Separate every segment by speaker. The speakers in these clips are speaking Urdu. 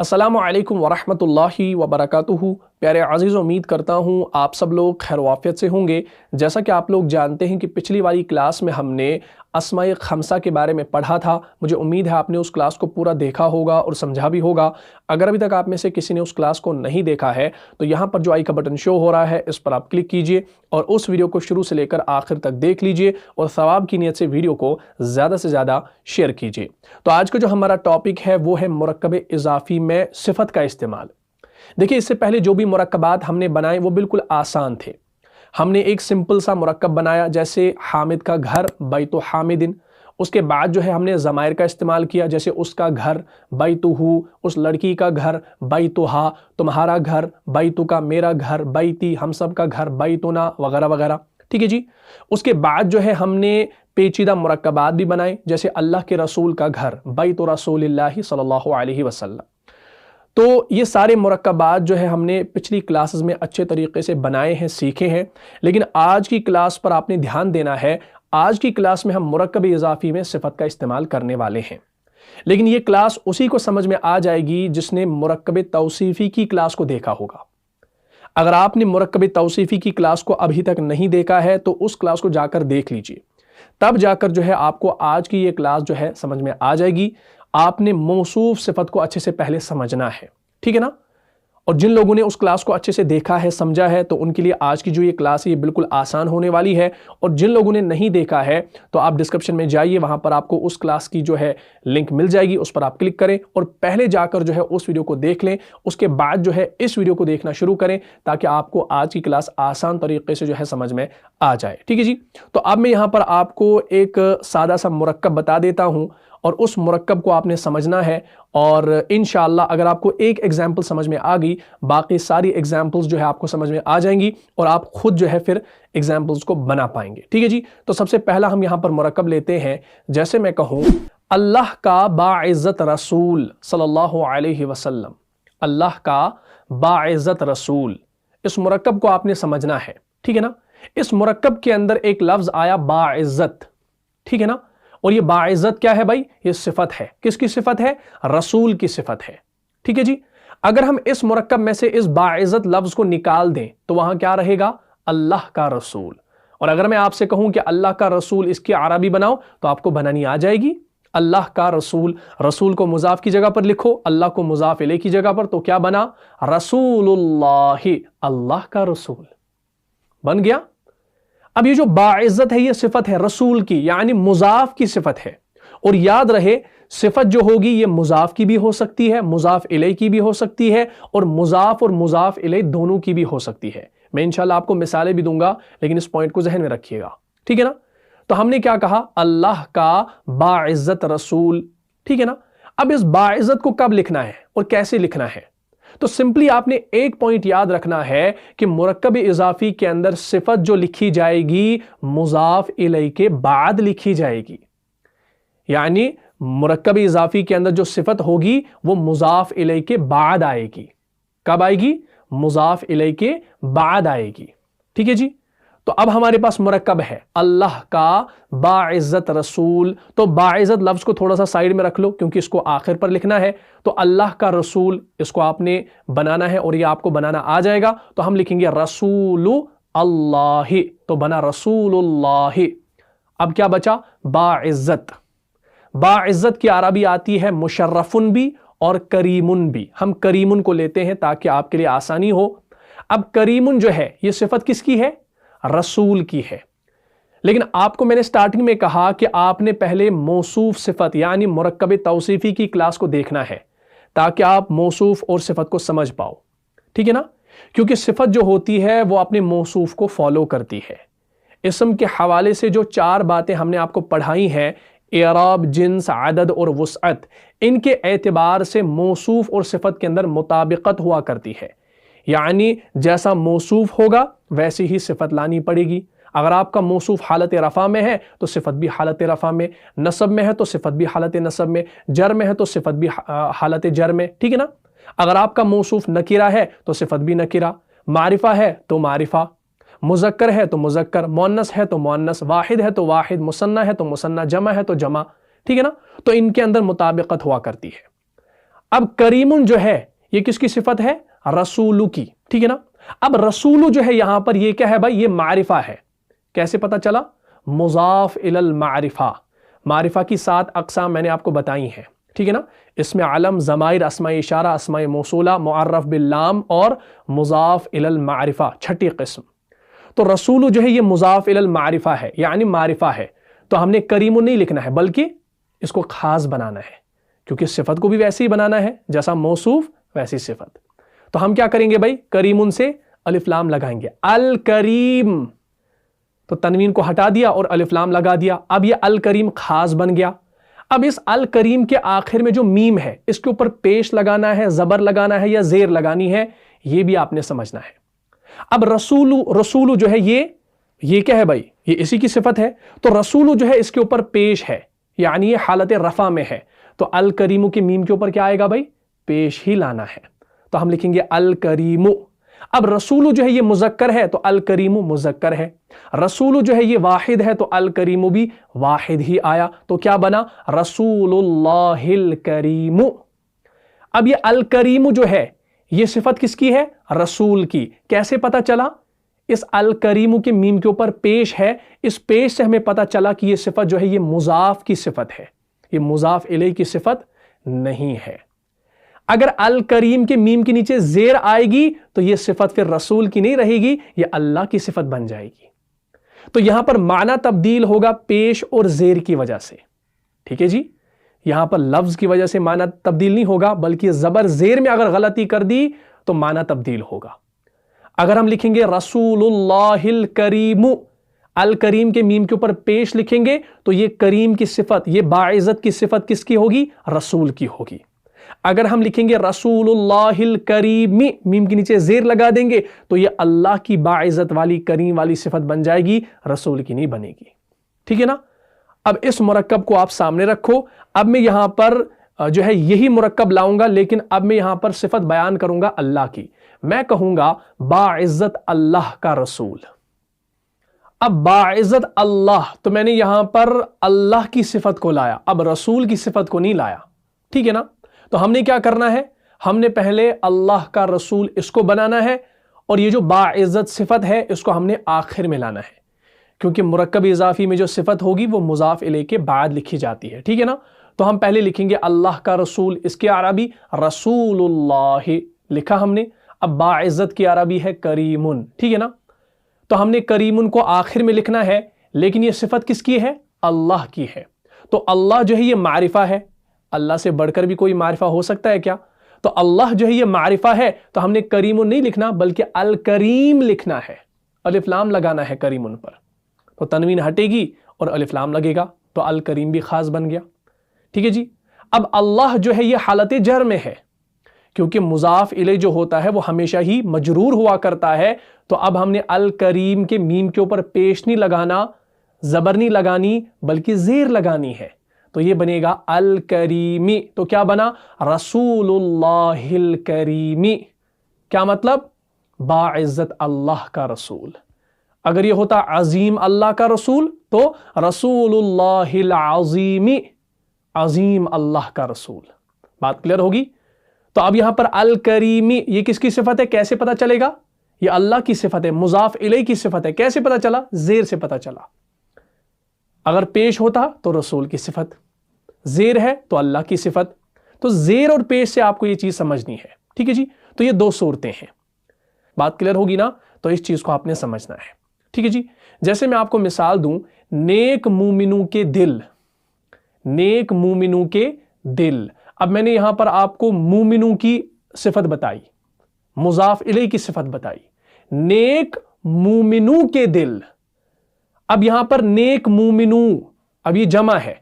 Speaker 1: السلام علیکم ورحمۃ اللہ وبرکاتہ۔ پیارے عزیز، امید کرتا ہوں آپ سب لوگ خیر و عافیت سے ہوں گے۔ جیسا کہ آپ لوگ جانتے ہیں کہ پچھلی والی کلاس میں ہم نے اسماء خمسہ کے بارے میں پڑھا تھا۔ مجھے امید ہے آپ نے اس کلاس کو پورا دیکھا ہوگا اور سمجھا بھی ہوگا۔ اگر ابھی تک آپ میں سے کسی نے اس کلاس کو نہیں دیکھا ہے تو یہاں پر جو آئی کا بٹن شو ہو رہا ہے اس پر آپ کلک کیجئے اور اس ویڈیو کو شروع سے لے کر آخر تک دیکھ لیجئے اور ثواب کی نیت سے ویڈیو کو زیادہ سے زیادہ شیئر کیجئے۔ تو آج کا جو ہمارا ٹاپک ہے وہ ہے مرکب اضافی میں صفت کا استعمال۔ دیکھیں، اس سے پہلے جو بھی مرکبات ہم نے بنائے وہ بالکل آسان تھے۔ ہم نے ایک سمپل سا مرکب بنایا، جیسے حامد کا گھر بیت حامدن۔ اس کے بعد جو ہے ہم نے ضمائر کا استعمال کیا، جیسے اس کا گھر بیتہ، اس لڑکی کا گھر بیتہا، تمہارا گھر بیتو کا، میرا گھر بیتی، ہم سب کا گھر بیتنا، وغیرہ وغیرہ۔ ٹھیک ہے جی۔ اس کے بعد جو ہے ہم نے پیچیدہ مرکبات بھی بنائے، جیسے اللہ کے رسول کا گھر بیت رسول اللہ صلی اللہ علیہ وسلم۔ تو یہ سارے مرکبات جو ہے ہم نے پچھلی کلاسز میں اچھے طریقے سے بنائے ہیں، سیکھے ہیں، لیکن آج کی کلاس پر آپ نے دھیان دینا ہے۔ آج کی کلاس میں ہم مرکب اضافی میں صفت کا استعمال کرنے والے ہیں، لیکن یہ کلاس اسی کو سمجھ میں آ جائے گی جس نے مرکب توصیفی کی کلاس کو دیکھا ہوگا۔ اگر آپ نے مرکب توصیفی کی کلاس کو ابھی تک نہیں دیکھا ہے تو اس کلاس کو جا کر دیکھ لیجئے، تب جا کر جو ہے آپ کو آج کی یہ کلاس جو ہے سمجھ میں آ جائے گی۔ آپ نے موصوف صفت کو اچھے سے پہلے سمجھنا ہے، ٹھیک ہے نا؟ اور جن لوگوں نے اس کلاس کو اچھے سے دیکھا ہے، سمجھا ہے، تو ان کے لیے آج کی جو یہ کلاس ہے یہ بالکل آسان ہونے والی ہے۔ اور جن لوگوں نے نہیں دیکھا ہے تو آپ ڈسکرپشن میں جائیے، وہاں پر آپ کو اس کلاس کی جو ہے لنک مل جائے گی، اس پر آپ کلک کریں اور پہلے جا کر جو ہے اس ویڈیو کو دیکھ لیں۔ اس کے بعد جو ہے اس ویڈیو کو دیکھنا شروع کریں تاکہ آپ کو آج کی کلاس آسان طریقے سے جو ہے سمجھ میں آ جائے، ٹھیک ہے جی۔ تو اب میں یہاں پر آپ کو ایک سادہ سا مرکب بتا دیتا ہوں اور اس مرکب کو آپ نے سمجھنا ہے، اور انشاءاللہ اگر آپ کو ایک ایگزامپل سمجھ میں آ گئی، باقی ساری ایگزامپلز جو ہے آپ کو سمجھ میں آ جائیں گی اور آپ خود جو ہے پھر ایگزامپلز کو بنا پائیں گے، ٹھیک ہے جی۔ تو سب سے پہلا ہم یہاں پر مرکب لیتے ہیں، جیسے میں کہوں اللہ کا باعزت رسول صلی اللہ علیہ وسلم، اللہ کا باعزت رسول، اس مرکب کو آپ نے سمجھنا ہے، ٹھیک ہے نا۔ اس مرکب کے اندر ایک لفظ آیا باعزت، ٹھیک ہے نا، اور یہ باعزت کیا ہے بھائی؟ یہ صفت ہے۔ کس کی صفت ہے؟ رسول کی صفت ہے، ٹھیک ہے جی۔ اگر ہم اس مرکب میں سے اس باعزت لفظ کو نکال دیں تو وہاں کیا رہے گا؟ اللہ کا رسول۔ اور اگر میں آپ سے کہوں کہ اللہ کا رسول اس کی عربی بناؤ تو آپ کو بنانی آ جائے گی۔ اللہ کا رسول، رسول کو مضاف کی جگہ پر لکھو، اللہ کو مضاف الیہ کی جگہ پر، تو کیا بنا؟ رسول اللہ، اللہ کا رسول بن گیا۔ اب یہ جو باعزت ہے یہ صفت ہے رسول کی، یعنی مضاف کی صفت ہے، اور یاد رہے صفت جو ہوگی یہ مضاف کی بھی ہو سکتی ہے، مضاف الیہ کی بھی ہو سکتی ہے، اور مضاف الیہ دونوں کی بھی ہو سکتی ہے۔ میں انشاءاللہ آپ کو مثالیں بھی دوں گا، لیکن اس پوائنٹ کو ذہن میں رکھیے گا، ٹھیک ہے نا۔ تو ہم نے کیا کہا؟ اللہ کا باعزت رسول، ٹھیک ہے نا۔ اب اس باعزت کو کب لکھنا ہے اور کیسے لکھنا ہے؟ تو سمپلی آپ نے ایک پوائنٹ یاد رکھنا ہے کہ مرکب اضافی کے اندر صفت جو لکھی جائے گی مضاف الیہ کے بعد لکھی جائے گی، یعنی مرکب اضافی کے اندر جو صفت ہوگی وہ مضاف الیہ کے بعد آئے گی۔ کب آئے گی؟ مضاف الیہ کے بعد آئے گی، ٹھیک ہے جی۔ تو اب ہمارے پاس مرکب ہے اللہ کا باعزت رسول، تو باعزت لفظ کو تھوڑا سا سائیڈ میں رکھ لو کیونکہ اس کو آخر پر لکھنا ہے۔ تو اللہ کا رسول، اس کو آپ نے بنانا ہے اور یہ آپ کو بنانا آ جائے گا، تو ہم لکھیں گے رسول اللہ، تو بنا رسول اللہ۔ اب کیا بچا؟ باعزت۔ باعزت کی عربی آتی ہے مشرفن بھی اور کریمن بھی۔ ہم کریمن کو لیتے ہیں تاکہ آپ کے لیے آسانی ہو۔ اب کریمن جو ہے یہ صفت کس کی ہے؟ رسول کی ہے۔ لیکن آپ کو میں نے سٹارٹنگ میں کہا کہ آپ نے پہلے موصوف صفت یعنی مرکب توصیفی کی کلاس کو دیکھنا ہے تاکہ آپ موصوف اور صفت کو سمجھ پاؤ، ٹھیک ہے نا۔ کیونکہ صفت جو ہوتی ہے وہ اپنے موصوف کو فالو کرتی ہے۔ اسم کے حوالے سے جو 4 باتیں ہم نے آپ کو پڑھائی ہیں، اعراب، جنس، عدد اور وسعت، ان کے اعتبار سے موصوف اور صفت کے اندر مطابقت ہوا کرتی ہے، یعنی جیسا موصوف ہوگا ویسی ہی صفت لانی پڑے گی۔ اگر آپ کا موصوف حالت رفع میں ہے تو صفت بھی حالت رفع میں، نصب میں ہے تو صفت بھی حالت نصب میں، جر میں ہے تو صفت بھی حالت جر میں، ٹھیک ہے نا۔ اگر آپ کا موصوف نکرہ ہے تو صفت بھی نکرہ، معرفہ ہے تو معرفہ، مذکر ہے تو مذکر، مؤنث ہے تو مؤنث، واحد ہے تو واحد، مثنی ہے تو مثنی، جمع ہے تو جمع، ٹھیک ہے نا۔ تو ان کے اندر مطابقت ہوا کرتی ہے۔ اب کریمن جو ہے یہ کس کی صفت ہے؟ رسول کی، ٹھیک ہے نا؟ اب رسول جو ہے یہاں پر یہ کیا ہے بھائی؟ یہ معرفہ ہے۔ کیسے پتا چلا؟ مضاف الی المعرفہ۔ معرفہ کی 7 اقسام میں نے آپ کو بتائی ہیں، ٹھیک ہے نا؟ اس میں علم، ضمائر، اسماء اشارہ، اسماء موصولہ، معرف باللام اور مضاف الی المعرفہ، چھٹی قسم۔ تو رسول جو ہے یہ مضاف الی المعرفہ ہے، یعنی معرفہ ہے۔ تو ہم نے کریم نہیں لکھنا ہے بلکہ اس کو خاص بنانا ہے، کیونکہ صفت کو بھی ویسے ہی بنانا ہے جیسا موصوف ویسی صفت۔ تو ہم کیا کریں گے بھائی؟ کریم سے الف لام لگائیں گے، الکریم، تو تنوین کو ہٹا دیا اور الف لام لگا دیا۔ اب یہ الکریم خاص بن گیا۔ اب اس الکریم کے آخر میں جو میم ہے اس کے اوپر پیش لگانا ہے، زبر لگانا ہے یا زیر لگانی ہے، یہ بھی آپ نے سمجھنا ہے۔ اب رسول جو ہے یہ کیا ہے بھائی؟ یہ اسی کی صفت ہے۔ تو رسول جو ہے اس کے اوپر پیش ہے، یعنی یہ حالت رفع میں ہے، تو الکریم کے میم کے اوپر کیا آئے گا بھائی؟ پیش ہی لانا ہے۔ تو ہم لکھیں گے الکریم۔ اب رسول جو ہے یہ مذکر ہے تو الکریم مذکر ہے، رسول جو ہے یہ واحد ہے تو الکریم بھی واحد ہی آیا، تو کیا بنا؟ رسول اللہ الکریم۔ اب یہ الکریم جو ہے یہ صفت کس کی ہے؟ رسول کی۔ کیسے پتا چلا؟ اس الکریم کے میم کے اوپر پیش ہے، اس پیش سے ہمیں پتا چلا کہ یہ صفت جو ہے یہ مضاف کی صفت ہے، یہ مضاف الیہ کی صفت نہیں ہے۔ اگر الکریم کے میم کے نیچے زیر آئے گی تو یہ صفت پھر رسول کی نہیں رہے گی، یہ اللہ کی صفت بن جائے گی۔ تو یہاں پر معنی تبدیل ہوگا پیش اور زیر کی وجہ سے، ٹھیک ہے جی؟ یہاں پر لفظ کی وجہ سے معنی تبدیل نہیں ہوگا، بلکہ زبر زیر میں اگر غلطی کر دی تو معنی تبدیل ہوگا۔ اگر ہم لکھیں گے رسول اللہ الکریم، الکریم کے میم کے اوپر پیش لکھیں گے تو یہ کریم کی صفت، یہ باعزت کی صفت کس کی ہوگی؟ رسول کی ہوگی۔ اگر ہم لکھیں گے رسول اللہ الکریم، میم کے نیچے زیر لگا دیں گے تو یہ اللہ کی باعزت والی کریم والی صفت بن جائے گی، رسول کی نہیں بنے گی، ٹھیک ہے نا؟ اب اس مرکب کو آپ سامنے رکھو۔ اب میں یہاں پر جو ہے یہی مرکب لاؤں گا، لیکن اب میں یہاں پر صفت بیان کروں گا اللہ کی۔ میں کہوں گا باعزت اللہ کا رسول۔ اب باعزت اللہ، تو میں نے یہاں پر اللہ کی صفت کو لایا، اب رسول کی صفت کو نہیں لایا، ٹھیک ہے نا؟ تو ہم نے کیا کرنا ہے؟ ہم نے پہلے اللہ کا رسول اس کو بنانا ہے، اور یہ جو باعزت صفت ہے اس کو ہم نے آخر میں لانا ہے، کیونکہ مرکب اضافی میں جو صفت ہوگی وہ مضاف الیہ کے بعد لکھی جاتی ہے، ٹھیک ہے نا؟ تو ہم پہلے لکھیں گے اللہ کا رسول، اس کے عربی رسول اللہ لکھا ہم نے۔ اب باعزت کی عربی ہے کریمن، ٹھیک ہے نا؟ تو ہم نے کریمن کو آخر میں لکھنا ہے، لیکن یہ صفت کس کی ہے؟ اللہ کی ہے۔ تو اللہ جو ہے یہ معرفہ ہے، اللہ سے بڑھ کر بھی کوئی معرفہ ہو سکتا ہے کیا؟ تو اللہ جو ہے یہ معرفہ ہے، تو ہم نے کریم نہیں لکھنا بلکہ الکریم لکھنا ہے، الف لام لگانا ہے کریم پر، تو تنوین ہٹے گی اور الف لام لگے گا، تو الکریم بھی خاص بن گیا، ٹھیک ہے جی؟ اب اللہ جو ہے یہ حالت جر میں ہے، کیونکہ مضاف الیہ جو ہوتا ہے وہ ہمیشہ ہی مجرور ہوا کرتا ہے، تو اب ہم نے الکریم کے میم کے اوپر پیش نہیں لگانا، زبر نہیں لگانی، بلکہ زیر لگانی ہے، تو یہ بنے گا الکریمی۔ تو کیا بنا؟ رسول اللہ الکریمی۔ کیا مطلب؟ باعزت اللہ کا رسول۔ اگر یہ ہوتا عظیم اللہ کا رسول تو رسول اللہ العظیمی، عظیم اللہ کا رسول۔ بات کلیئر ہوگی؟ تو اب یہاں پر الکریمی یہ کس کی صفت ہے؟ کیسے پتا چلے گا؟ یہ اللہ کی صفت ہے، مضاف الیہ کی صفت ہے۔ کیسے پتا چلا؟ زیر سے پتا چلا۔ اگر پیش ہوتا تو رسول کی صفت، زیر ہے تو اللہ کی صفت، تو زیر اور پیش سے آپ کو یہ چیز سمجھنی ہے، ٹھیک ہے جی؟ تو یہ 2 صورتیں ہیں۔ بات کلیئر ہوگی نا؟ تو اس چیز کو آپ نے سمجھنا ہے، ٹھیک ہے جی؟ جیسے میں آپ کو مثال دوں، نیک مومنوں کے دل، نیک مومنوں کے دل۔ اب میں نے یہاں پر آپ کو مومنوں کی صفت بتائی، مضاف الیہ کی صفت بتائی، نیک مومنوں کے دل۔ اب یہاں پر نیک مومنوں، اب یہ جمع ہے،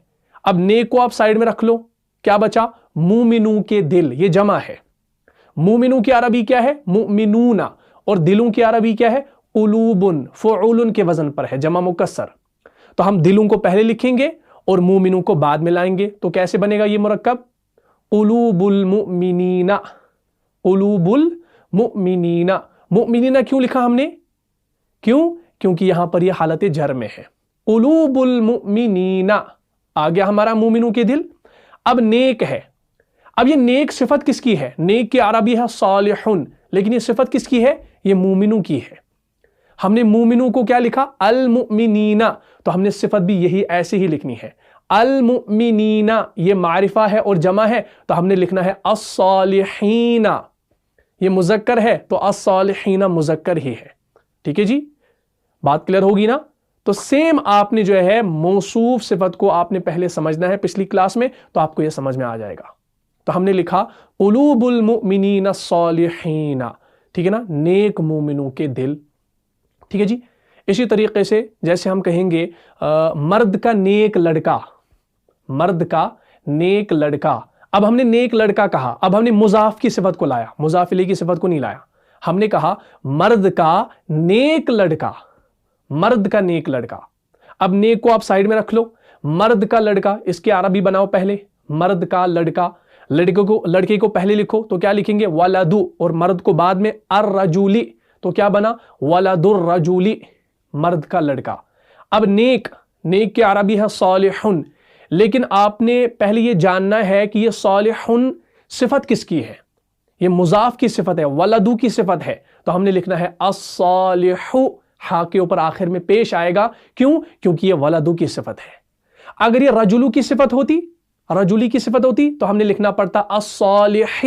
Speaker 1: اب نیک کو آپ سائیڈ میں رکھ لو، کیا بچا؟ مومنوں کے دل، یہ جمع ہے۔ مومنوں کی عربی کیا ہے؟ مؤمنون، اور دلوں کی عربی کیا ہے؟ قلوبن، فعول کے وزن پر ہے، جمع مکسر۔ تو ہم دلوں کو پہلے لکھیں گے اور مومنوں کو بعد میں لائیں گے، تو کیسے بنے گا یہ مرکب؟ قلوب المؤمنین، قلوب المؤمنین۔ مؤمنین کیوں لکھا ہم نے؟ کیونکہ یہاں پر یہ حالت جر میں ہے، قلوب المؤمنین۔ آ گیا ہمارا مومنوں کے دل۔ اب نیک ہے، اب یہ نیک صفت کس کی ہے؟ نیک کی عربی ہے صالحن، لیکن یہ صفت کس کی ہے؟ یہ مومنوں کی ہے۔ ہم نے مومنوں کو کیا لکھا؟ المؤمنین، تو ہم نے صفت بھی یہی ایسے ہی لکھنی ہے۔ المؤمنین یہ معرفہ ہے اور جمع ہے، تو ہم نے لکھنا ہے الصالحین۔ یہ مذکر ہے تو الصالحین مذکر ہی ہے۔ ٹھیک ہے جی، بات کلیئر ہوگی نا؟ تو سیم آپ نے جو ہے موصوف صفت کو آپ نے پہلے سمجھنا ہے پچھلی کلاس میں، تو آپ کو یہ سمجھ میں آ جائے گا۔ تو ہم نے لکھا قلوب المؤمنین الصالحین، ٹھیک ہے نا، نیک مومنوں کے دل۔ ٹھیک ہے جی، اسی طریقے سے جیسے ہم کہیں گے مرد کا نیک لڑکا، مرد کا نیک لڑکا، اب ہم نے نیک لڑکا کہا، اب ہم نے مضاف کی صفت کو لایا، مضاف الیہ کی صفت کو نہیں لایا، ہم نے کہا مرد کا نیک لڑکا، مرد کا نیک لڑکا۔ اب نیک کو آپ سائیڈ میں رکھ لو، مرد کا لڑکا اس کی عربی بناؤ پہلے، مرد کا لڑکا، لڑکے کو پہلے لکھو تو کیا لکھیں گے؟ ولد، اور مرد کو بعد میں الرجل، تو کیا بنا؟ ولد الرجل، مرد کا لڑکا۔ اب نیک، نیک کی عربی ہے صالحن، لیکن آپ نے پہلے یہ جاننا ہے کہ یہ صالحن صفت کس کی ہے؟ یہ مضاف کی صفت ہے، ولدو کی صفت ہے، تو ہم نے لکھنا ہے الصالح، ہا کے اوپر آخر میں پیش آئے گا، کیوں؟ کیونکہ یہ ولدو کی صفت ہے۔ اگر یہ رجلو کی صفت ہوتی، رجلی کی صفت ہوتی، تو ہم نے لکھنا پڑتا الصالح،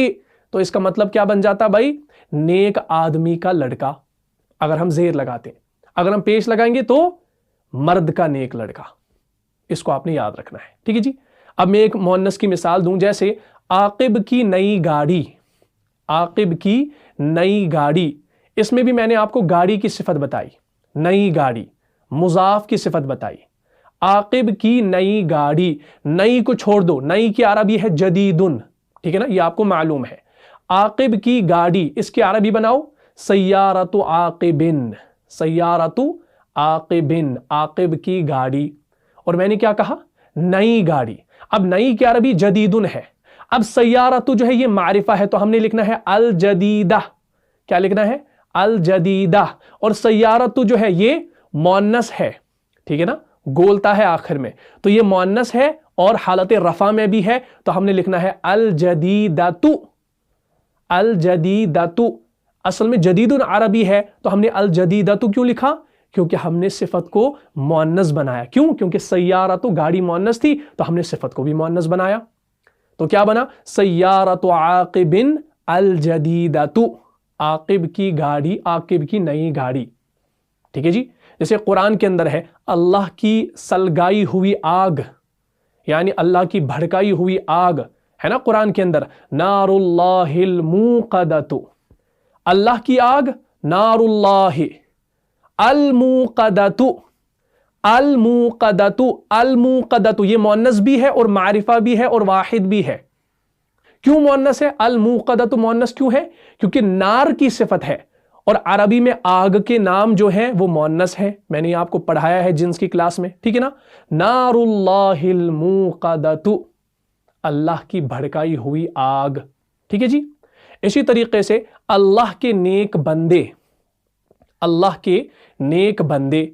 Speaker 1: تو اس کا مطلب کیا بن جاتا بھائی؟ نیک آدمی کا لڑکا۔ اگر ہم زیر لگاتے ہیں، اگر ہم پیش لگائیں گے تو مرد کا نیک لڑکا، اس کو آپ نے یاد رکھنا ہے۔ ٹھیک ہے جی، اب میں ایک مؤنث کی مثال دوں، جیسے عاقب کی نئی گاڑی، عاقب کی نئی گاڑی، اس میں بھی میں نے آپ کو گاڑی کی صفت بتائی، نئی گاڑی، مضاف کی صفت بتائی۔ عاقب کی نئی گاڑی، نئی کو چھوڑ دو، نئی کی عربی ہے جدیدن، ٹھیک ہے نا، یہ آپ کو معلوم ہے۔ عاقب کی گاڑی، اس کی عربی بناؤ سیارۃ عاقبن، سیارۃ عاقبن، عاقب کی گاڑی۔ اور میں نے کیا کہا؟ نئی گاڑی۔ اب نئی کی عربی جدیدن ہے، اب سیارۃ جو ہے یہ معرفہ ہے، تو ہم نے لکھنا ہے الجدیدہ، کیا لکھنا ہے؟ الجدیدہ۔ اور سیارۃ جو ہے یہ مؤنث ہے، ٹھیک ہے نا، گولتا ہے آخر میں، تو یہ مؤنث ہے اور حالت رفع میں بھی ہے، تو ہم نے لکھنا ہے الجدیدۃ، الجدیدۃ۔ اصل میں جدید عربی ہے، تو ہم نے الجدیدۃ کیوں لکھا؟ کیونکہ ہم نے صفت کو مؤنث بنایا۔ کیوں؟ کیونکہ سیارۃ گاڑی مؤنث تھی، تو ہم نے صفت کو بھی مؤنث بنایا، تو کیا بنا؟ سیارۃ عاقب الجدیدۃ، عاقب کی گاڑی، عاقب کی نئی گاڑی۔ ٹھیک ہے جی، جیسے قرآن کے اندر ہے اللہ کی سلگائی ہوئی آگ، یعنی اللہ کی بھڑکائی ہوئی آگ ہے نا، قرآن کے اندر نار اللہ الموقدۃ، اللہ کی آگ، نار اللہ الموقدۃ، الموقدۃ، الموقدۃ، یہ مؤنث بھی ہے اور معرفہ بھی ہے اور واحد بھی ہے۔ کیوں مؤنث ہے؟ الموقدۃ مؤنث کیوں ہے؟ کیونکہ نار کی صفت ہے، اور عربی میں آگ کے نام جو ہیں وہ مؤنث ہے، میں نے آپ کو پڑھایا ہے جنس کی کلاس میں، ٹھیک ہے نا، نار اللہ الموقدۃ، اللہ کی بھڑکائی ہوئی آگ۔ ٹھیک ہے جی، اسی طریقے سے اللہ کے نیک بندے، اللہ کے نیک بندے،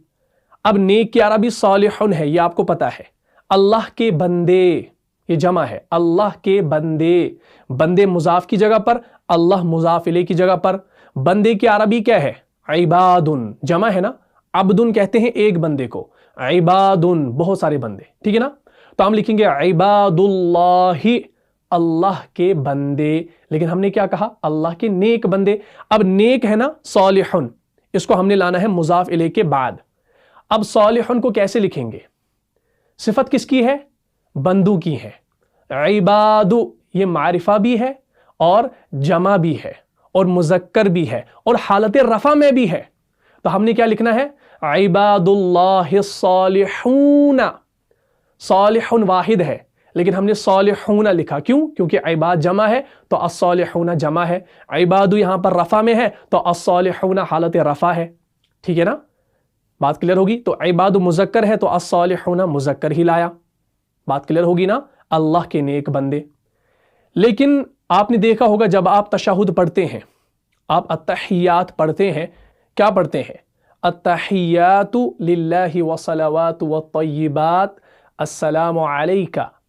Speaker 1: اب نیک کی عربی صالحن ہے، یہ آپ کو پتا ہے، اللہ کے بندے یہ جمع ہے، اللہ کے بندے، بندے مضاف کی جگہ پر، اللہ مضاف الیہ کی جگہ پر۔ بندے کی عربی کیا ہے؟ عبادن، جمع ہے نا، عبدن کہتے ہیں ایک بندے کو، عبادن بہت سارے بندے، ٹھیک ہے نا، تو ہم لکھیں گے عباد اللہ، اللہ کے بندے، لیکن ہم نے کیا کہا؟ اللہ کے نیک بندے۔ اب نیک ہے نا صالحن، اس کو ہم نے لانا ہے مضاف الیہ کے بعد۔ اب صالحن کو کیسے لکھیں گے؟ صفت کس کی ہے؟ بندو کی ہے۔ عباد یہ معرفہ بھی ہے اور جمع بھی ہے اور مذکر بھی ہے اور حالت رفع میں بھی ہے، تو ہم نے کیا لکھنا ہے؟ عباد اللہ الصالحون، صالحون واحد ہے لیکن ہم نے صالحون لکھا، کیوں؟ کیونکہ عباد جمع ہے تو الصالحون جمع ہے، عباد یہاں پر رفع میں ہے تو الصالحون حالت رفع ہے، ٹھیک ہے نا، بات کلیئر ہوگی؟ تو عباد مذکر ہے تو الصالحون مذکر ہی لایا، بات کلیئر ہوگی نا، اللہ کے نیک بندے۔ لیکن آپ نے دیکھا ہوگا جب آپ تشہد پڑھتے ہیں، آپ التحیات پڑھتے ہیں، کیا پڑھتے ہیں؟ التحیات للہ والصلوات والطیبات السلام علیکہ،